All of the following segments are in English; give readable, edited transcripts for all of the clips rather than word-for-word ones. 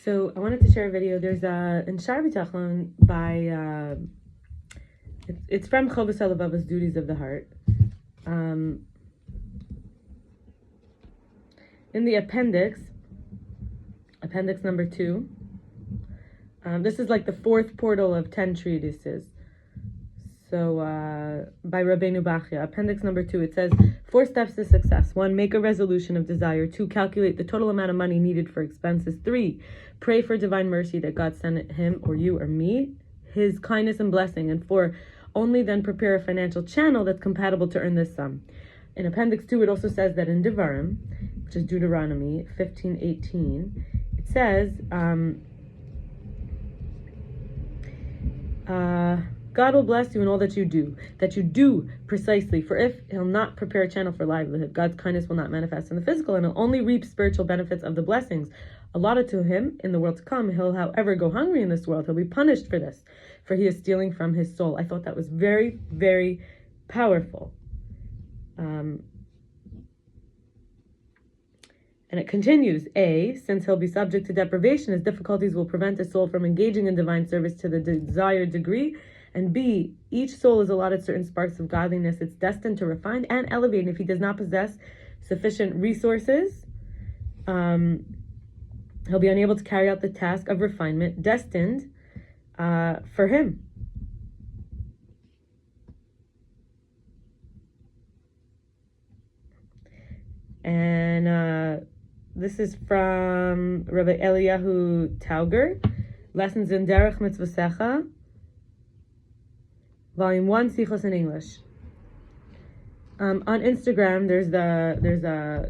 So I wanted to share a video. There's in Shar B'Tachon by it's from Chovos HaLevavos Duties of the Heart. In the appendix number 2. This is like the 4th portal of 10 treatises. So by Rabbeinu Bachya, appendix number 2, it says 4 steps to success. 1, make a resolution of desire. 2, calculate the total amount of money needed for expenses. 3, pray for divine mercy that God send him or you or me his kindness and blessing. And 4, only then prepare a financial channel that's compatible to earn this sum. In appendix 2, it also says that in Devarim, which is Deuteronomy 15:18, it says God will bless you in all that you do precisely. For if he'll not prepare a channel for livelihood, God's kindness will not manifest in the physical, and he'll only reap spiritual benefits of the blessings allotted to him in the world to come. He'll, however, go hungry in this world. He'll be punished for this, for he is stealing from his soul. I thought that was very, very powerful. And it continues, A, since he'll be subject to deprivation, his difficulties will prevent his soul from engaging in divine service to the desired degree. And B, each soul is allotted certain sparks of godliness it's destined to refine and elevate. And if he does not possess sufficient resources, he'll be unable to carry out the task of refinement destined for him. And this is from Rabbi Eliyahu Tauger, Lessons in Derech Mitzvosecha, Volume 1, Sichos in English. On Instagram, there's a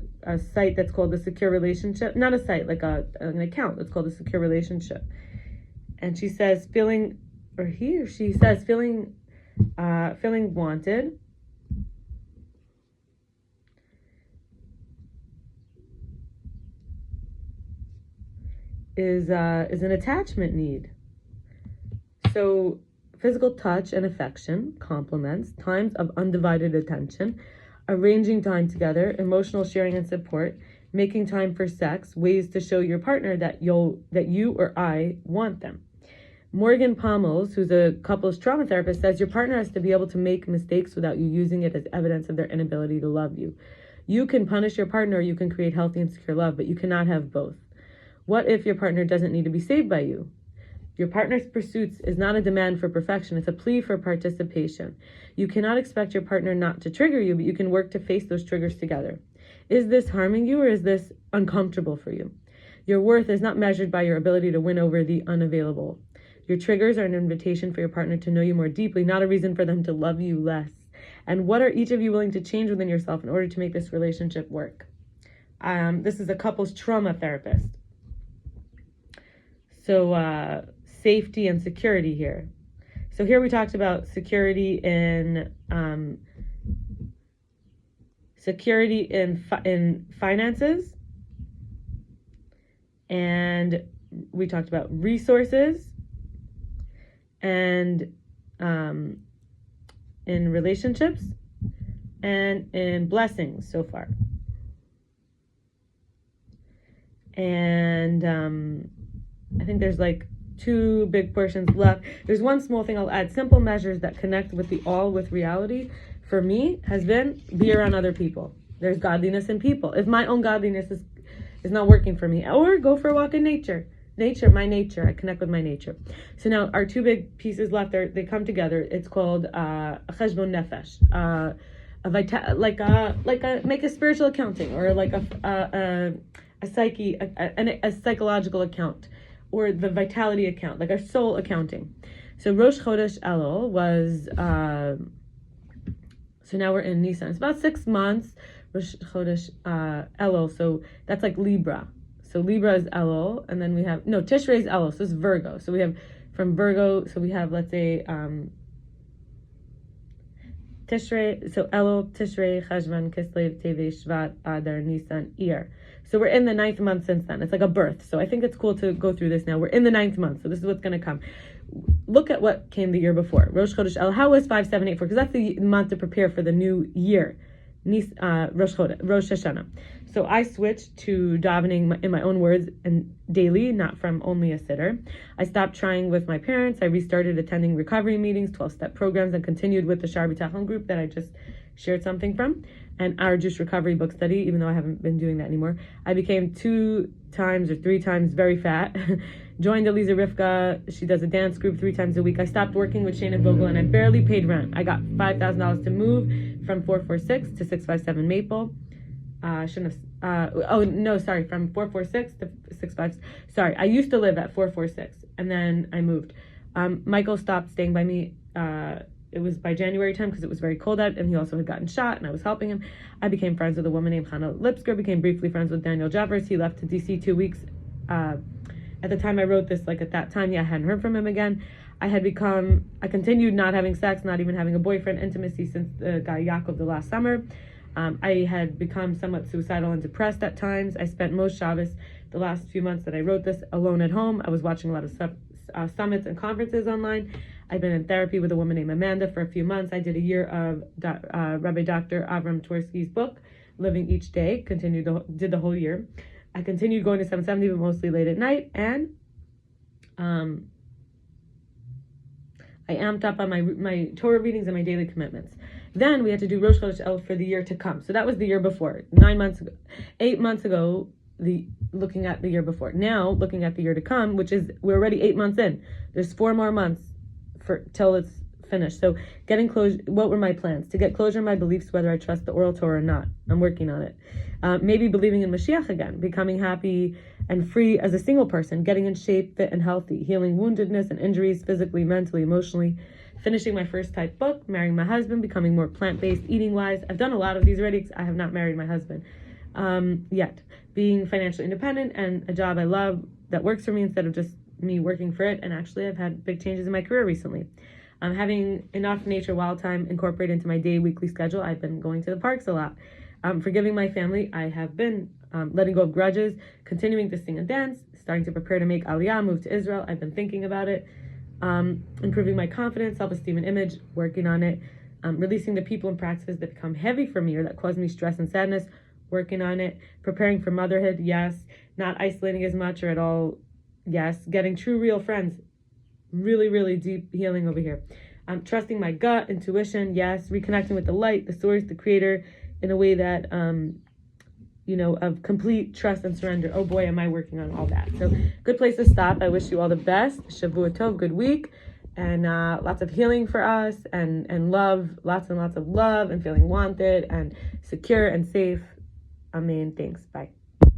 site that's called The Secure Relationship. Not a site, like an account that's called The Secure Relationship. And she says, feeling wanted is an attachment need. So physical touch and affection, compliments, times of undivided attention, arranging time together, emotional sharing and support, making time for sex, ways to show your partner that you or I want them. Morgan Pommels, who's a couples trauma therapist, says your partner has to be able to make mistakes without you using it as evidence of their inability to love you. You can punish your partner or you can create healthy and secure love, but you cannot have both. What if your partner doesn't need to be saved by you? Your partner's pursuits is not a demand for perfection, it's a plea for participation. You cannot expect your partner not to trigger you, but you can work to face those triggers together. Is this harming you or is this uncomfortable for you? Your worth is not measured by your ability to win over the unavailable. Your triggers are an invitation for your partner to know you more deeply, not a reason for them to love you less. And what are each of you willing to change within yourself in order to make this relationship work? This is a couples trauma therapist. So safety and security here. So here we talked about security in finances, and we talked about resources, and in relationships, and in blessings so far. And I think there's like 2 big portions left. There's one small thing I'll add. Simple measures that connect with the all, with reality, for me, has been be around other people. There's godliness in people. If my own godliness is not working for me, or go for a walk in nature. My nature. I connect with my nature. So now our 2 big pieces left, they come together. It's called a cheshbon nefesh, make a spiritual accounting, or like a psychological account, or the vitality account, like our soul accounting. So Rosh Chodesh Elul was, so now we're in Nisan. It's about 6 months, Rosh Chodesh Elul, so that's like Libra. So Libra is Elul, and then we have, Tishrei is Elul, so it's Virgo. So we have from Virgo, so we have, let's say, Tishrei, so Elul, Tishrei, Cheshvan, Kislev, Teves, Shvat, Adar, Nisan, Iyar. So we're in the 9th month since then. It's like a birth. So I think it's cool to go through this now. We're in the 9th month. So this is what's going to come. Look at what came the year before. Rosh Chodesh El. How was 5784? Because that's the month to prepare for the new year. Rosh Hashanah. So I switched to davening in my own words and daily, not from only a sitter. I stopped trying with my parents. I restarted attending recovery meetings, 12-step programs, and continued with the Shar B'Tachon group that I just shared something from, and our Jewish recovery book study, even though I haven't been doing that anymore. I became 2 times or 3 times very fat. Joined Elisa Rivka. She does a dance group 3 times a week. I stopped working with Shana Vogel, and I barely paid rent. I got $5,000 to move from 446 to 657 Maple. From 446 to 65. Sorry, I used to live at 446, and then I moved. Michael stopped staying by me. It was by January time because it was very cold out, and he also had gotten shot, and I was helping him. I became friends with a woman named Hannah Lipsker, became briefly friends with Daniel Jeffers. He left to DC 2 weeks. At the time I wrote this, like at that time, I hadn't heard from him again. I continued not having sex, not even having a boyfriend, intimacy since the guy Yaakov the last summer. I had become somewhat suicidal and depressed at times. I spent most Shabbos, the last few months that I wrote this, alone at home. I was watching a lot of summits and conferences online. I've been in therapy with a woman named Amanda for a few months. I did a year of Rabbi Dr. Avram Twersky's book, Living Each Day, did the whole year. I continued going to 770, but mostly late at night, and I amped up on my Torah readings and my daily commitments. Then we had to do Rosh Chodesh El for the year to come. So that was the year before, 8 months ago, looking at the year before. Now, looking at the year to come, which is, we're already 8 months in. There's 4 more months till it's finished. So getting closure, what were my plans? To get closure in my beliefs, whether I trust the oral Torah or not. I'm working on it. Maybe believing in Mashiach again, becoming happy and free as a single person, getting in shape, fit and healthy, healing woundedness and injuries physically, mentally, emotionally, finishing my first type book, marrying my husband, becoming more plant-based, eating-wise. I've done a lot of these already because I have not married my husband yet. Being financially independent and a job I love that works for me instead of just me working for it. And actually, I've had big changes in my career recently. Having enough nature wild time incorporated into my weekly schedule. I've been going to the parks a lot. Forgiving my family. I have been letting go of grudges, continuing to sing and dance, starting to prepare to make Aliyah, move to Israel. I've been thinking about it. Improving my confidence, self-esteem, and image, working on it. Releasing the people and practices that become heavy for me or that cause me stress and sadness, working on it. Preparing for motherhood, yes. Not isolating as much or at all, yes. Getting true, real friends, really, really deep healing over here. Trusting my gut, intuition, yes. Reconnecting with the light, the source, the creator, in a way that, of complete trust and surrender. Oh boy, am I working on all that. So good place to stop. I wish you all the best. Shavua Tov, good week. And lots of healing for us and love, lots and lots of love and feeling wanted and secure and safe. Amen. Thanks. Bye.